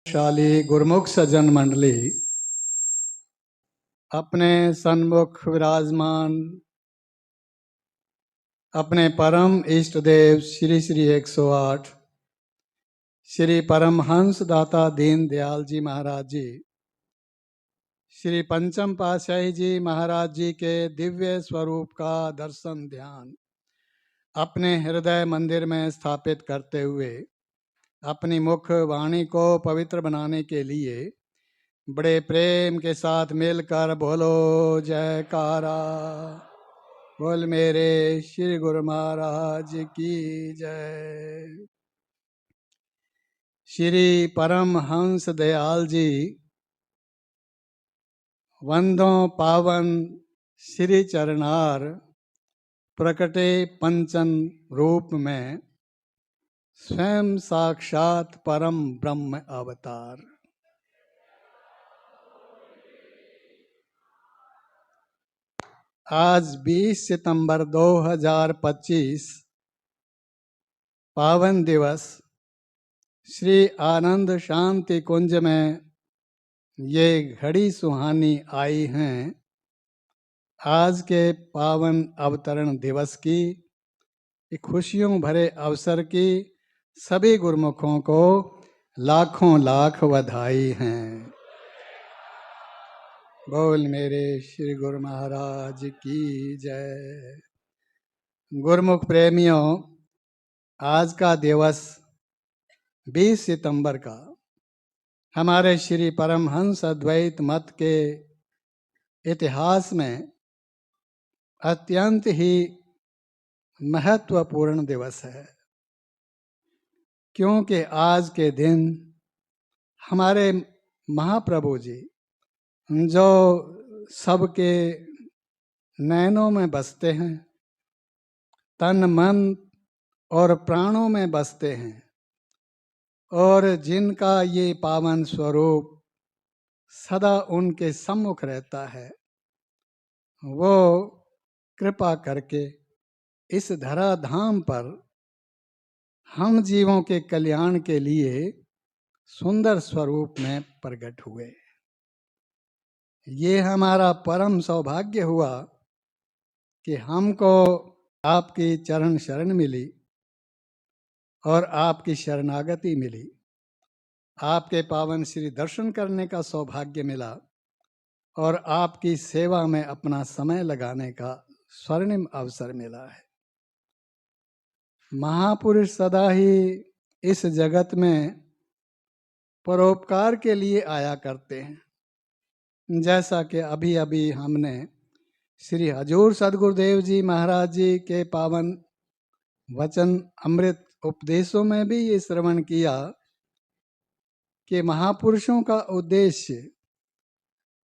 शाली गुरमुख सज्जन मंडली, अपने सन्मुख विराजमान अपने परम इष्ट देव श्री श्री 108 श्री परमहंस दाता दीन दयाल जी महाराज जी, श्री पंचम पातशाही जी महाराज जी के दिव्य स्वरूप का दर्शन ध्यान अपने हृदय मंदिर में स्थापित करते हुए अपनी मुख वाणी को पवित्र बनाने के लिए बड़े प्रेम के साथ मिलकर बोलो जयकारा। बोल मेरे श्री गुरु महाराज की जय। श्री परम हंस दयाल जी वंदों पावन श्री चरणार प्रकटे पंचन रूप में स्वयं साक्षात परम ब्रह्म अवतार। आज 20 सितंबर 2025 पावन दिवस श्री आनंद शांति कुंज में ये घड़ी सुहानी आई हैं। आज के पावन अवतरण दिवस की खुशियों भरे अवसर की सभी गुरुमुखों को लाखों लाख बधाई हैं। बोल मेरे श्री गुरु महाराज की जय। गुरुमुख प्रेमियों, आज का दिवस 20 सितंबर का हमारे श्री परमहंस अद्वैत मत के इतिहास में अत्यंत ही महत्वपूर्ण दिवस है, क्योंकि आज के दिन हमारे महाप्रभु जी जो सबके नैनों में बसते हैं, तन मन और प्राणों में बसते हैं, और जिनका ये पावन स्वरूप सदा उनके सम्मुख रहता है, वो कृपा करके इस धराधाम पर हम जीवों के कल्याण के लिए सुंदर स्वरूप में प्रकट हुए। ये हमारा परम सौभाग्य हुआ कि हमको आपकी चरण शरण मिली और आपकी शरणागति मिली, आपके पावन श्री दर्शन करने का सौभाग्य मिला और आपकी सेवा में अपना समय लगाने का स्वर्णिम अवसर मिला है। महापुरुष सदा ही इस जगत में परोपकार के लिए आया करते हैं, जैसा कि अभी अभी हमने श्री हजूर सदगुरुदेव जी महाराज जी के पावन वचन अमृत उपदेशों में भी ये श्रवण किया कि महापुरुषों का उद्देश्य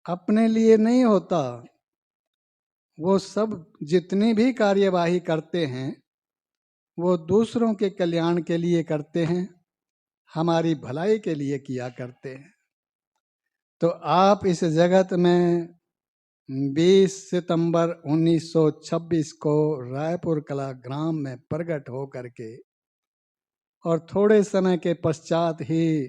अपने लिए नहीं होता। वो सब जितनी भी कार्यवाही करते हैं वो दूसरों के कल्याण के लिए करते हैं, हमारी भलाई के लिए किया करते हैं। तो आप इस जगत में 20 सितंबर 1926 को रायपुर कला ग्राम में प्रकट हो करके और थोड़े समय के पश्चात ही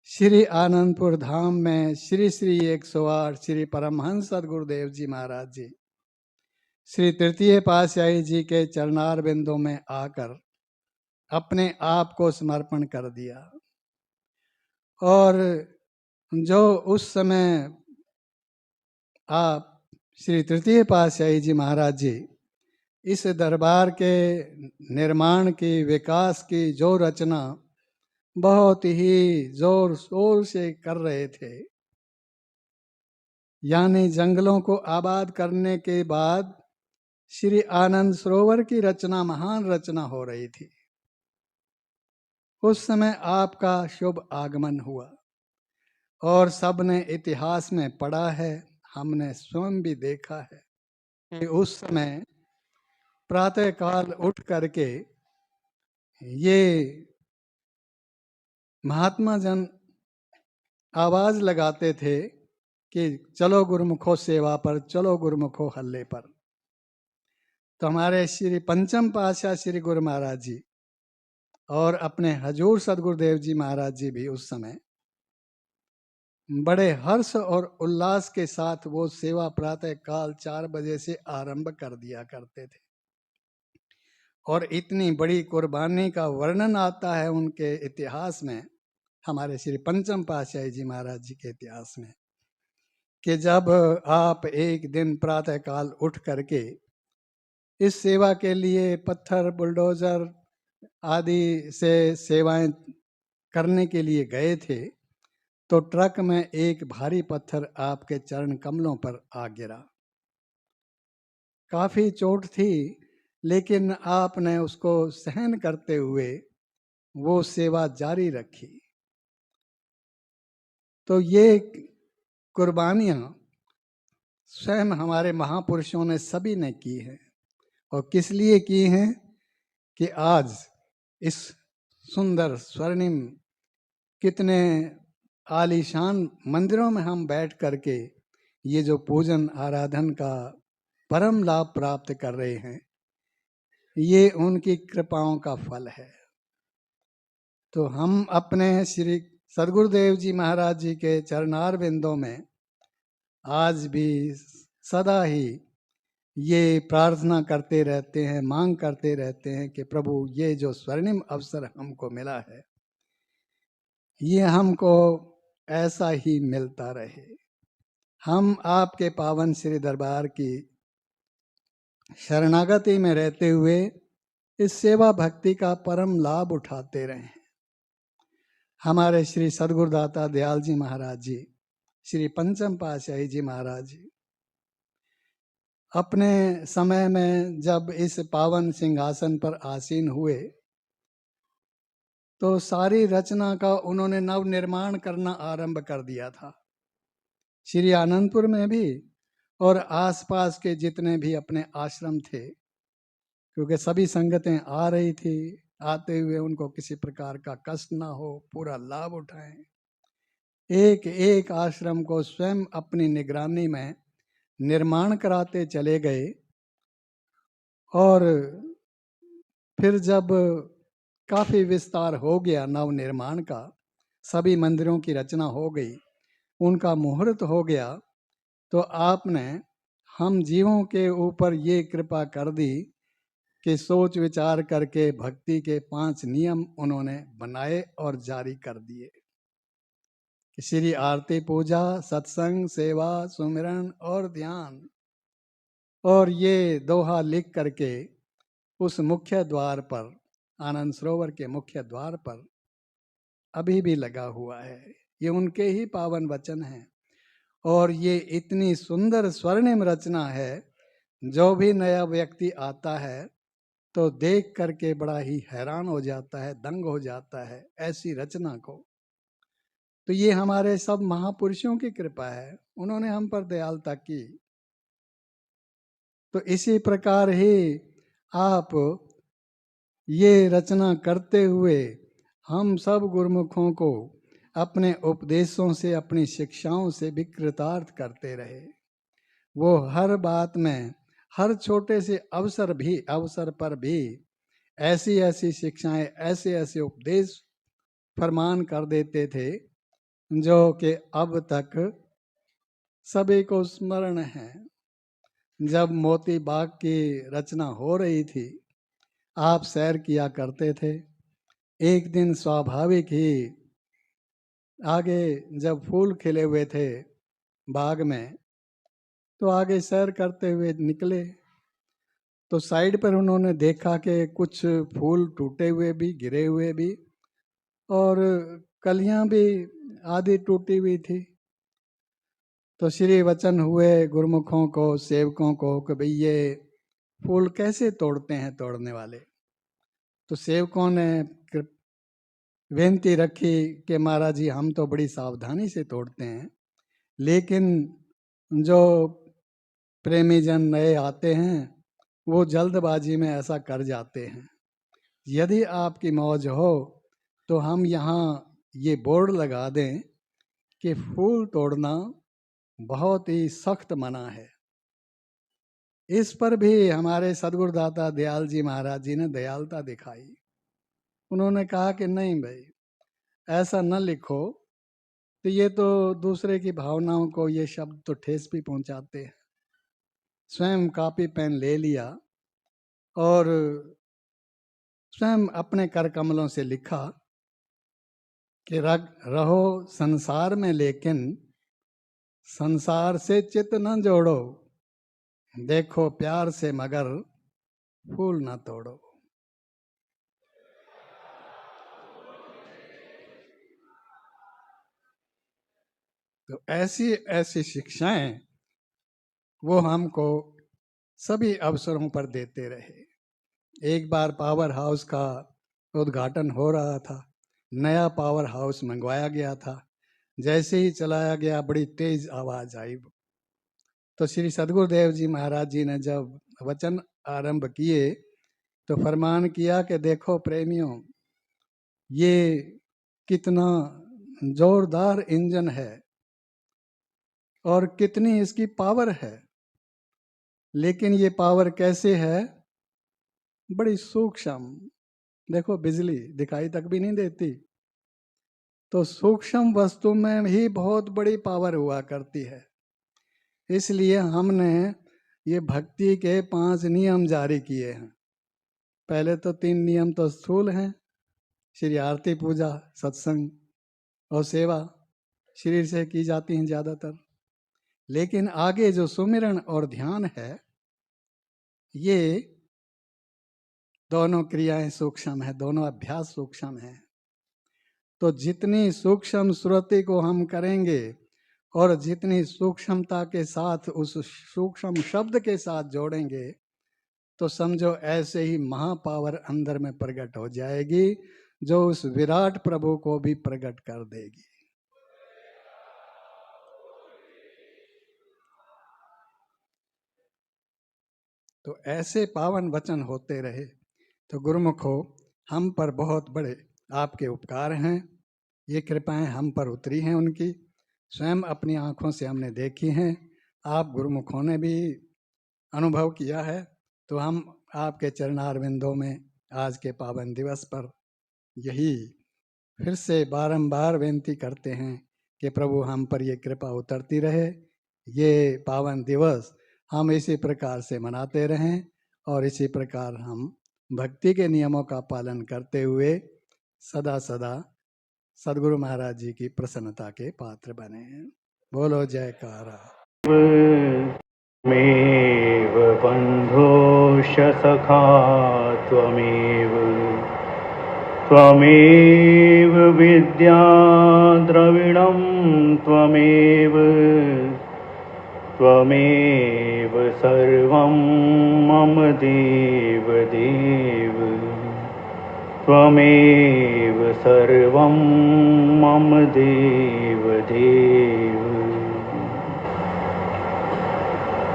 श्री आनंदपुर धाम में श्री श्री 108 श्री परमहंस सदगुरुदेव जी महाराज जी श्री तृतीय पातशाही जी के चरणार बिंदों में आकर अपने आप को समर्पण कर दिया। और जो उस समय आप श्री तृतीय पातशाही जी महाराज जी इस दरबार के निर्माण की, विकास की जो रचना बहुत ही जोर शोर से कर रहे थे, यानी जंगलों को आबाद करने के बाद श्री आनंद सरोवर की रचना, महान रचना हो रही थी, उस समय आपका शुभ आगमन हुआ और सबने इतिहास में पढ़ा है, हमने स्वयं भी देखा है कि उस समय प्रातः काल उठ करके ये महात्मा जन आवाज लगाते थे कि चलो गुरुमुखो सेवा पर, चलो गुरुमुखो हल्ले पर। तो हमारे श्री पंचम पातशाह श्री गुरु महाराज जी और अपने हजूर सदगुरुदेव जी महाराज जी भी उस समय बड़े हर्ष और उल्लास के साथ वो सेवा प्रातः काल 4 बजे से आरंभ कर दिया करते थे। और इतनी बड़ी कुर्बानी का वर्णन आता है उनके इतिहास में, हमारे श्री पंचम पातशाही जी महाराज जी के इतिहास में, कि जब आप एक दिन प्रातः काल उठ करके इस सेवा के लिए पत्थर बुलडोजर आदि से सेवाएं करने के लिए गए थे, तो ट्रक में एक भारी पत्थर आपके चरण कमलों पर आ गिरा। काफी चोट थी, लेकिन आपने उसको सहन करते हुए वो सेवा जारी रखी। तो ये कुर्बानियां स्वयं हमारे महापुरुषों ने सभी ने की हैं। और किस लिए की हैं कि आज इस सुंदर स्वर्णिम कितने आलीशान मंदिरों में हम बैठ करके ये जो पूजन आराधन का परम लाभ प्राप्त कर रहे हैं, ये उनकी कृपाओं का फल है। तो हम अपने श्री सदगुरुदेव जी महाराज जी के चरणार बिंदों में आज भी सदा ही ये प्रार्थना करते रहते हैं, मांग करते रहते हैं कि प्रभु ये जो स्वर्णिम अवसर हमको मिला है, ये हमको ऐसा ही मिलता रहे। हम आपके पावन श्री दरबार की शरणागति में रहते हुए इस सेवा भक्ति का परम लाभ उठाते रहें। हमारे श्री सदगुरुदाता दयाल जी महाराज जी, श्री पंचम पातशाही जी महाराज जी अपने समय में जब इस पावन सिंहासन पर आसीन हुए, तो सारी रचना का उन्होंने नव निर्माण करना आरंभ कर दिया था। श्री आनंदपुर में भी और आसपास के जितने भी अपने आश्रम थे, क्योंकि सभी संगतें आ रही थी, आते हुए उनको किसी प्रकार का कष्ट ना हो, पूरा लाभ उठाएं। एक एक आश्रम को स्वयं अपनी निगरानी में निर्माण कराते चले गए। और फिर जब काफी विस्तार हो गया नव निर्माण का, सभी मंदिरों की रचना हो गई, उनका मुहूर्त हो गया, तो आपने हम जीवों के ऊपर ये कृपा कर दी कि सोच विचार करके भक्ति के 5 नियम उन्होंने बनाए और जारी कर दिए। श्री आरती, पूजा, सत्संग, सेवा, सुमिरन और ध्यान। और ये दोहा लिख करके उस मुख्य द्वार पर, आनंद सरोवर के मुख्य द्वार पर अभी भी लगा हुआ है। ये उनके ही पावन वचन हैं। और ये इतनी सुंदर स्वर्णिम रचना है, जो भी नया व्यक्ति आता है तो देख करके बड़ा ही हैरान हो जाता है, दंग हो जाता है ऐसी रचना को। तो ये हमारे सब महापुरुषों की कृपा है, उन्होंने हम पर दयालुता की। तो इसी प्रकार ही आप ये रचना करते हुए हम सब गुरुमुखों को अपने उपदेशों से, अपनी शिक्षाओं से भी कृतार्थ करते रहे। वो हर बात में, हर छोटे से अवसर पर भी ऐसी ऐसी शिक्षाएं, ऐसे ऐसे उपदेश फरमान कर देते थे, जो कि अब तक सभी को स्मरण है। जब मोती बाग की रचना हो रही थी, आप सैर किया करते थे। एक दिन स्वाभाविक ही आगे जब फूल खिले हुए थे बाग में, तो आगे सैर करते हुए निकले, तो साइड पर उन्होंने देखा कि कुछ फूल टूटे हुए भी, गिरे हुए भी, और कलियां भी आधी टूटी हुई थी। तो श्री वचन हुए गुरुमुखों को, सेवकों को कि भाई ये फूल कैसे तोड़ते हैं तोड़ने वाले। तो सेवकों ने बेनती रखी कि महाराज जी हम तो बड़ी सावधानी से तोड़ते हैं, लेकिन जो प्रेमी जन नए आते हैं वो जल्दबाजी में ऐसा कर जाते हैं। यदि आपकी मौज हो तो हम यहाँ ये बोर्ड लगा दें कि फूल तोड़ना बहुत ही सख्त मना है। इस पर भी हमारे सदगुरुदाता दयाल जी महाराज जी ने दयालुता दिखाई। उन्होंने कहा कि नहीं भाई, ऐसा न लिखो, तो ये तो दूसरे की भावनाओं को ये शब्द तो ठेस भी पहुंचाते हैं। स्वयं कॉपी पेन ले लिया और स्वयं अपने कर कमलों से लिखा कि रहो संसार में, लेकिन संसार से चित न जोड़ो, देखो प्यार से मगर फूल न तोड़ो। तो ऐसी ऐसी शिक्षाएं वो हमको सभी अवसरों पर देते रहे। एक बार पावर हाउस का उद्घाटन हो रहा था, नया पावर हाउस मंगवाया गया था। जैसे ही चलाया गया, बड़ी तेज आवाज आई। तो श्री सदगुरुदेव जी महाराज जी ने जब वचन आरंभ किए तो फरमान किया कि देखो प्रेमियों, ये कितना जोरदार इंजन है और कितनी इसकी पावर है, लेकिन ये पावर कैसे है? बड़ी सूक्ष्म। देखो बिजली दिखाई तक भी नहीं देती, तो सूक्ष्म वस्तु में ही बहुत बड़ी पावर हुआ करती है। इसलिए हमने ये भक्ति के 5 नियम जारी किए हैं। पहले तो 3 नियम तो स्थूल हैं, श्री आरती, पूजा, सत्संग और सेवा शरीर से की जाती हैं ज़्यादातर। लेकिन आगे जो सुमिरन और ध्यान है, ये दोनों क्रियाएं सूक्ष्म है, दोनों अभ्यास सूक्ष्म है। तो जितनी सूक्ष्म श्रुति को हम करेंगे और जितनी सूक्ष्मता के साथ उस सूक्ष्म शब्द के साथ जोड़ेंगे, तो समझो ऐसे ही महापावर अंदर में प्रकट हो जाएगी, जो उस विराट प्रभु को भी प्रकट कर देगी। तो ऐसे पावन वचन होते रहे। तो गुरुमुखो, हम पर बहुत बड़े आपके उपकार हैं, ये कृपाएं हम पर उतरी हैं उनकी, स्वयं अपनी आंखों से हमने देखी हैं, आप गुरुमुखों ने भी अनुभव किया है। तो हम आपके चरणारविंदों में आज के पावन दिवस पर यही फिर से बारंबार विनती करते हैं कि प्रभु हम पर ये कृपा उतरती रहे, ये पावन दिवस हम इसी प्रकार से मनाते रहें और इसी प्रकार हम भक्ति के नियमों का पालन करते हुए सदा सदा सदगुरु महाराज जी की प्रसन्नता के पात्र बने। बोलो जयकारा। त्वमेव बन्धोश्च सखा त्वमेव, त्वमेव विद्या द्रविणं त्वमेव, त्वमेव सर्वं मम देव देव, त्वमेव सर्वं मम देव देव।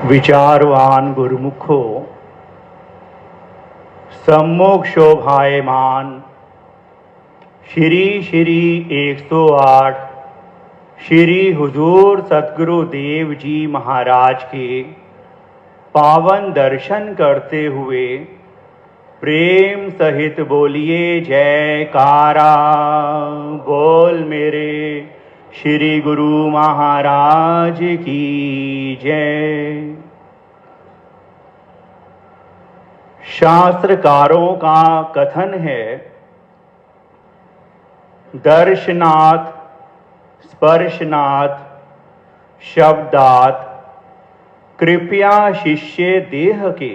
विचारवान गुरुमुखो, सम्मुख शोभायमान श्री श्री 108 श्री हुजूर सतगुरु देव जी महाराज के पावन दर्शन करते हुए प्रेम सहित बोलिए जयकारा। बोल मेरे श्री गुरु महाराज की जय। शास्त्रकारों का कथन है, दर्शनात् स्पर्शनात् शब्दात् कृपया शिष्य देह के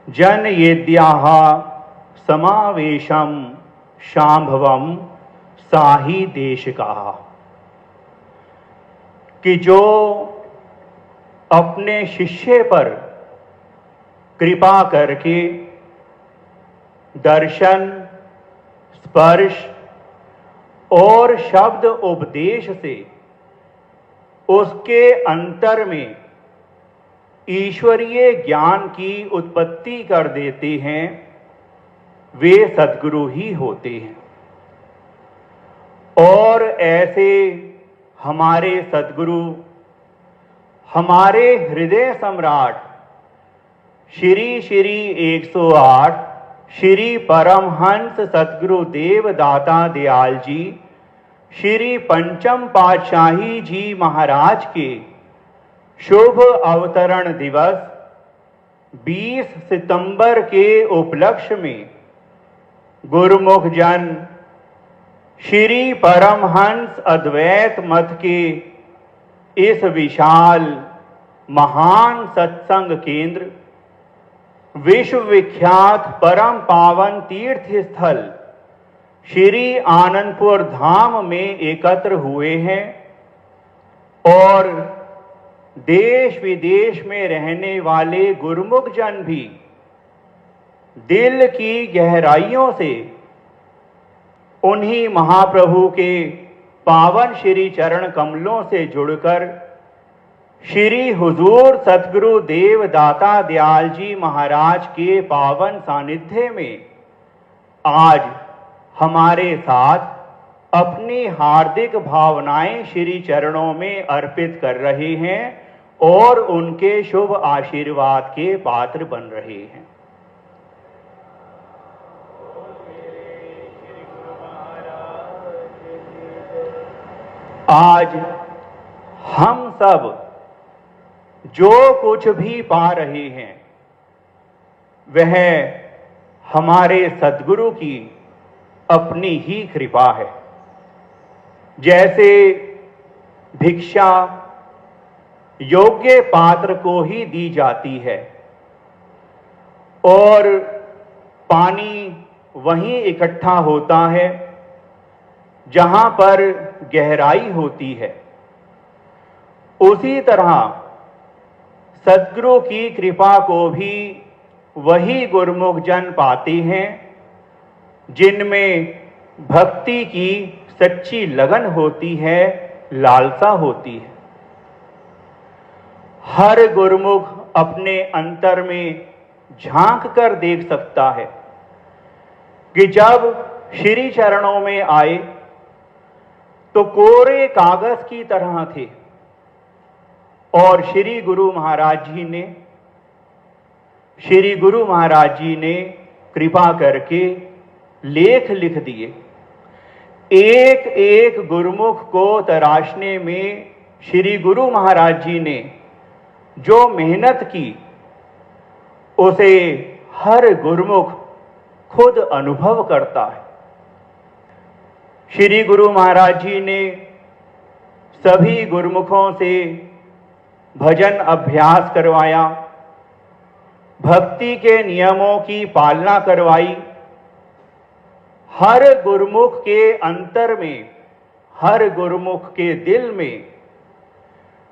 जन यद्याः समावेशम शांभवम साही देश का। कि जो अपने शिष्य पर कृपा करके दर्शन, स्पर्श और शब्द उपदेश से उसके अंतर में ईश्वरीय ज्ञान की उत्पत्ति कर देते हैं, वे सद्गुरु ही होते हैं। और ऐसे हमारे सद्गुरु, हमारे हृदय सम्राट श्री श्री 108 श्री परमहंस सतगुरु देवदाता दयाल जी श्री पंचम पातशाही जी महाराज के शुभ अवतरण दिवस 20 सितंबर के उपलक्ष्य में गुरुमुख जन श्री परमहंस अद्वैत मत के इस विशाल महान सत्संग केंद्र विश्व विख्यात परम पावन तीर्थ स्थल श्री आनंदपुर धाम में एकत्र हुए हैं और देश विदेश में रहने वाले गुरुमुख जन भी दिल की गहराइयों से उन्हीं महाप्रभु के पावन श्री चरण कमलों से जुड़कर श्री हुजूर सतगुरु देवदाता दयाल जी महाराज के पावन सानिध्य में आज हमारे साथ अपनी हार्दिक भावनाएं श्री चरणों में अर्पित कर रहे हैं और उनके शुभ आशीर्वाद के पात्र बन रहे हैं। आज हम सब जो कुछ भी पा रहे हैं वह हमारे सद्गुरु की अपनी ही कृपा है। जैसे भिक्षा योग्य पात्र को ही दी जाती है और पानी वहीं इकट्ठा होता है जहां पर गहराई होती है, उसी तरह सद्गुरु की कृपा को भी वही गुरुमुख जन पाते हैं जिनमें भक्ति की सच्ची लगन होती है, लालसा होती है। हर गुरुमुख अपने अंतर में झांक कर देख सकता है कि जब श्री चरणों में आए तो कोरे कागज की तरह थे और श्री गुरु महाराज जी ने कृपा करके लेख लिख दिए। एक एक गुरुमुख को तराशने में श्री गुरु महाराज जी ने जो मेहनत की उसे हर गुरुमुख खुद अनुभव करता है। श्री गुरु महाराज जी ने सभी गुरुमुखों से भजन अभ्यास करवाया, भक्ति के नियमों की पालना करवाई। हर गुरुमुख के अंतर में, हर गुरुमुख के दिल में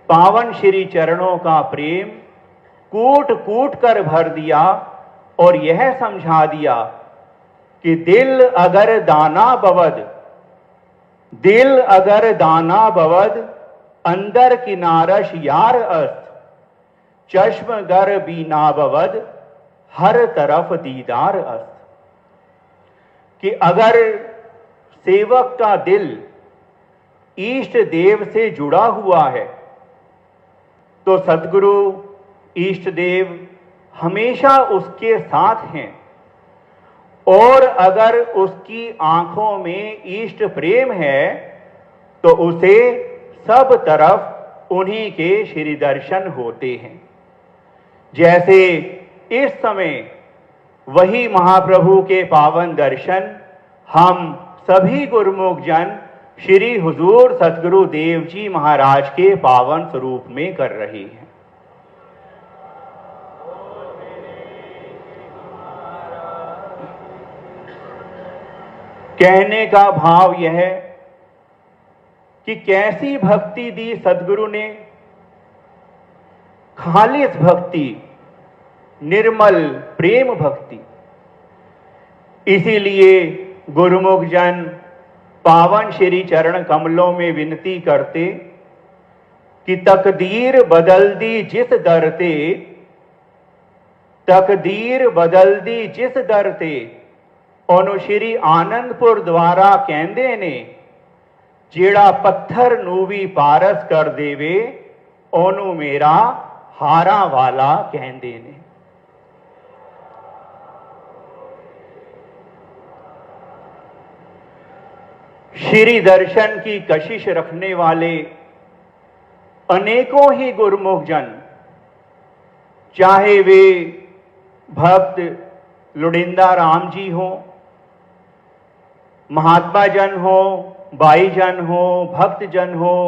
पावन श्री चरणों का प्रेम कूट कूट कर भर दिया और यह समझा दिया कि दिल अगर दाना बवद अंदर किनारश यार अस्त, चश्म गर बीना बवद हर तरफ दीदार अस्त। कि अगर सेवक का दिल इष्ट देव से जुड़ा हुआ है तो सद्गुरु इष्ट देव हमेशा उसके साथ हैं, और अगर उसकी आंखों में इष्ट प्रेम है तो उसे सब तरफ उन्हीं के श्री दर्शन होते हैं। जैसे इस समय वही महाप्रभु के पावन दर्शन हम सभी गुरुमुख जन श्री हुजूर सतगुरु देव जी महाराज के पावन स्वरूप में कर रहे हैं। कहने का भाव यह है कि कैसी भक्ति दी सद्गुरु ने, खालिस भक्ति, निर्मल प्रेम भक्ति। इसीलिए गुरुमुख जन पावन श्री चरण कमलों में विनती करते कि तकदीर बदल दी जिस दर ते, तकदीर बदल दी जिस दर ते, ओनु श्री आनंदपुर द्वारा कहंदे ने, जेड़ा पत्थर नू भी पारस कर देवे, ओनु मेरा हारा वाला कहंदे ने। श्री दर्शन की कशिश रखने वाले अनेकों ही गुरुमुख जन, चाहे वे भक्त लुड़िंदा राम जी हो, महात्मा जन हो, बाई जन हो, भक्त जन हो,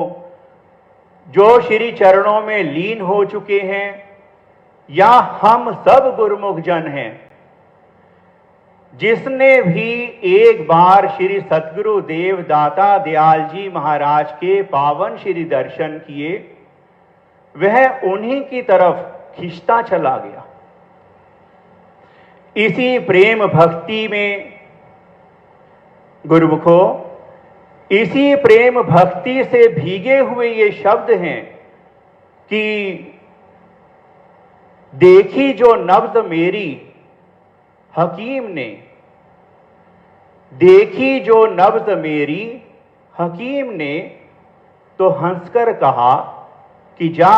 जो श्री चरणों में लीन हो चुके हैं, या हम सब गुरुमुख जन हैं, जिसने भी एक बार श्री सतगुरु देव दाता दयाल जी महाराज के पावन श्री दर्शन किए, वह उन्हीं की तरफ खिंचता चला गया। इसी प्रेम भक्ति में गुरुमुखो, इसी प्रेम भक्ति से भीगे हुए ये शब्द हैं कि देखी जो नब्ज मेरी हकीम ने, देखी जो नब्ज मेरी हकीम ने, तो हंसकर कहा कि जा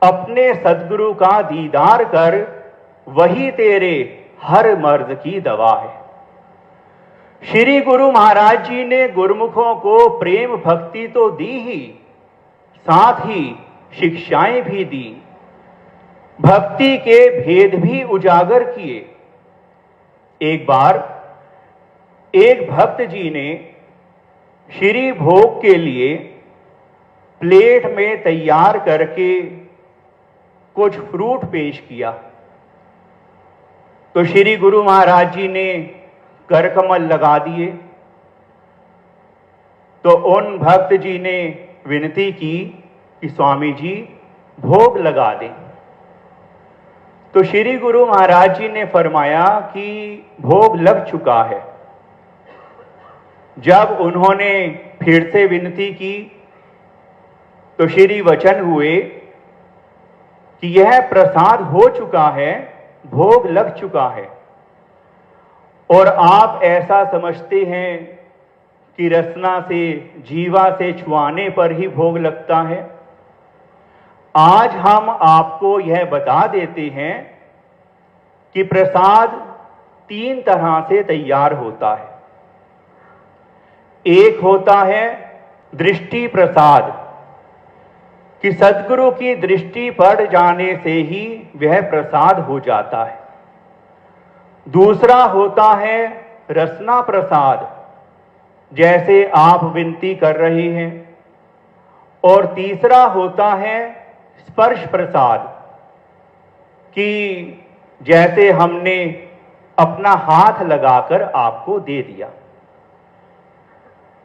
अपने सद्गुरु का दीदार कर, वही तेरे हर मर्ज की दवा है। श्री गुरु महाराज जी ने गुरुमुखों को प्रेम भक्ति तो दी ही, साथ ही शिक्षाएं भी दी, भक्ति के भेद भी उजागर किए। एक बार एक भक्त जी ने श्री भोग के लिए प्लेट में तैयार करके कुछ फ्रूट पेश किया, तो श्री गुरु महाराज जी ने करकमल लगा दिए। तो उन भक्त जी ने विनती की कि स्वामी जी भोग लगा दें। तो श्री गुरु महाराज जी ने फरमाया कि भोग लग चुका है। जब उन्होंने फिर से विनती की तो श्री वचन हुए कि यह प्रसाद हो चुका है, भोग लग चुका है। और आप ऐसा समझते हैं कि रसना से, जीवा से छुआने पर ही भोग लगता है। आज हम आपको यह बता देते हैं कि प्रसाद 3 तरह से तैयार होता है। एक होता है दृष्टि प्रसाद, कि सद्गुरु की दृष्टि पड़ जाने से ही वह प्रसाद हो जाता है। दूसरा होता है रसना प्रसाद, जैसे आप विनती कर रहे हैं। और तीसरा होता है स्पर्श प्रसाद, कि जैसे हमने अपना हाथ लगाकर आपको दे दिया।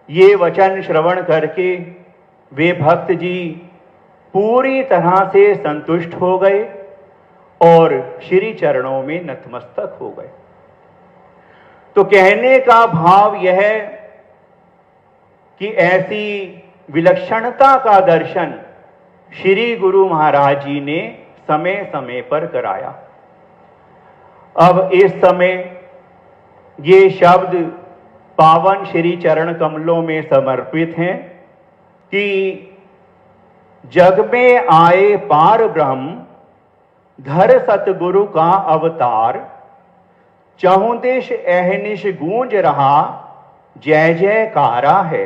ये वचन श्रवण करके वे भक्त जी पूरी तरह से संतुष्ट हो गए और श्री चरणों में नतमस्तक हो गए। तो कहने का भाव यह है कि ऐसी विलक्षणता का दर्शन श्री गुरु महाराज जी ने समय समय पर कराया। अब इस समय ये शब्द पावन श्री चरण कमलों में समर्पित हैं कि जग में आए पार ब्रह्म, धर सतगुरु का अवतार, चहुं दिश अहनिश गूंज रहा, जय जयकारा है।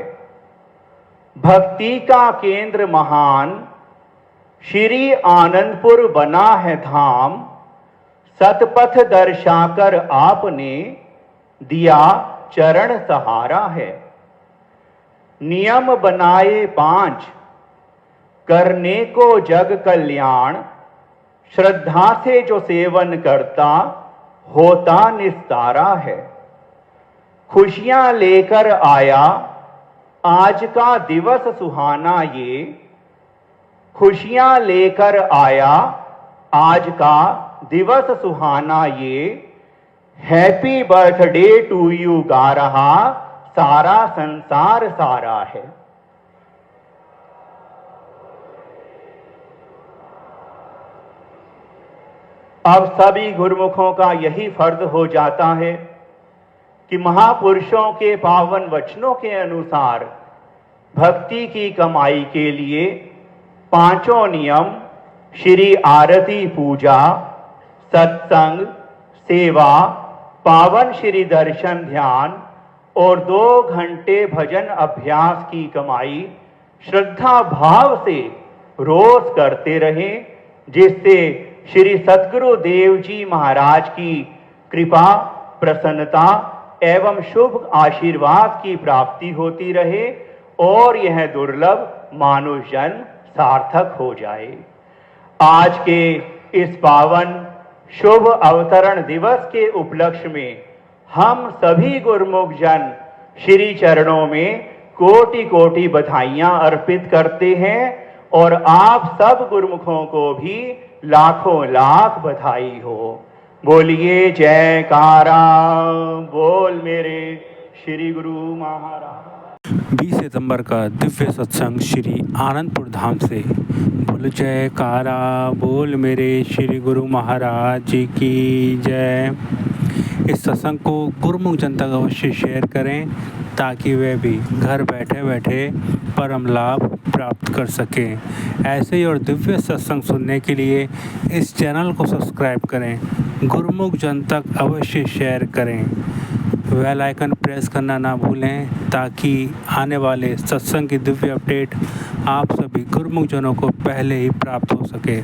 भक्ति का केंद्र महान, श्री आनंदपुर बना है धाम, सतपथ दर्शाकर आपने दिया चरण सहारा है। नियम बनाए 5, करने को जग कल्याण, श्रद्धा से जो सेवन करता होता निस्तारा है। खुशियां लेकर आया आज का दिवस सुहाना ये, खुशियां लेकर आया आज का दिवस सुहाना ये, हैप्पी बर्थडे टू यू गा रहा सारा संसार सारा है। अब सभी गुरुमुखों का यही फर्ज हो जाता है कि महापुरुषों के पावन वचनों के अनुसार भक्ति की कमाई के लिए 5 नियम श्री आरती पूजा, सत्संग, सेवा, पावन श्री दर्शन ध्यान और 2 घंटे भजन अभ्यास की कमाई श्रद्धा भाव से रोज करते रहें, जिससे श्री सद्गुरु देव जी महाराज की कृपा, प्रसन्नता एवं शुभ आशीर्वाद की प्राप्ति होती रहे और यह दुर्लभ मानुष जन्म सार्थक हो जाए। आज के इस पावन शुभ अवतरण दिवस के उपलक्ष्य में हम सभी गुरुमुख जन श्री चरणों में कोटि कोटि बधाइयां अर्पित करते हैं और आप सब गुरुमुखों को भी लाखों लाख बधाई हो। बोलिए जयकारा बोल मेरे श्री गुरु महाराज। 20 सितंबर का दिव्य सत्संग श्री आनंदपुर धाम से। बोल जयकारा बोल मेरे श्री गुरु महाराज जी की जय। इस सत्संग को गुरुमुख जन तक अवश्य शेयर करें ताकि वे भी घर बैठे बैठे परम लाभ प्राप्त कर सकें। ऐसे ही और दिव्य सत्संग सुनने के लिए इस चैनल को सब्सक्राइब करें, गुरुमुख जन तक अवश्य शेयर करें, बेल आइकन प्रेस करना ना भूलें ताकि आने वाले सत्संग की दिव्य अपडेट आप सभी गुरुमुख जनों को पहले ही प्राप्त हो सके।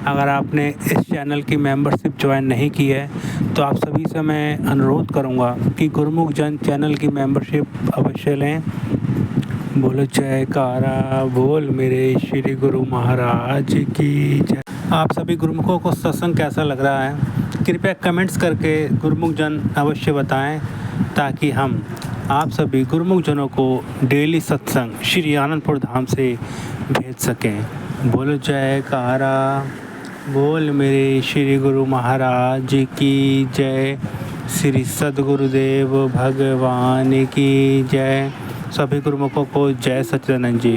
अगर आपने इस चैनल की मेंबरशिप ज्वाइन नहीं की है तो आप सभी से मैं अनुरोध करूंगा कि गुरुमुख जन चैनल की मेंबरशिप अवश्य लें। बोलो जयकारा बोल मेरे श्री गुरु महाराज की जय। आप सभी गुरुमुखों को सत्संग कैसा लग रहा है कृपया कमेंट्स करके गुरुमुख जन अवश्य बताएं ताकि हम आप सभी गुरुमुख जनों को डेली सत्संग श्री आनंदपुर धाम से भेज सकें। बोलो जयकारा बोल मेरे श्री गुरु महाराज जी की जय। श्री सद्गुरुदेव भगवान की जय। सभी गुरुमुखों को जय सच्चिदानंद जी।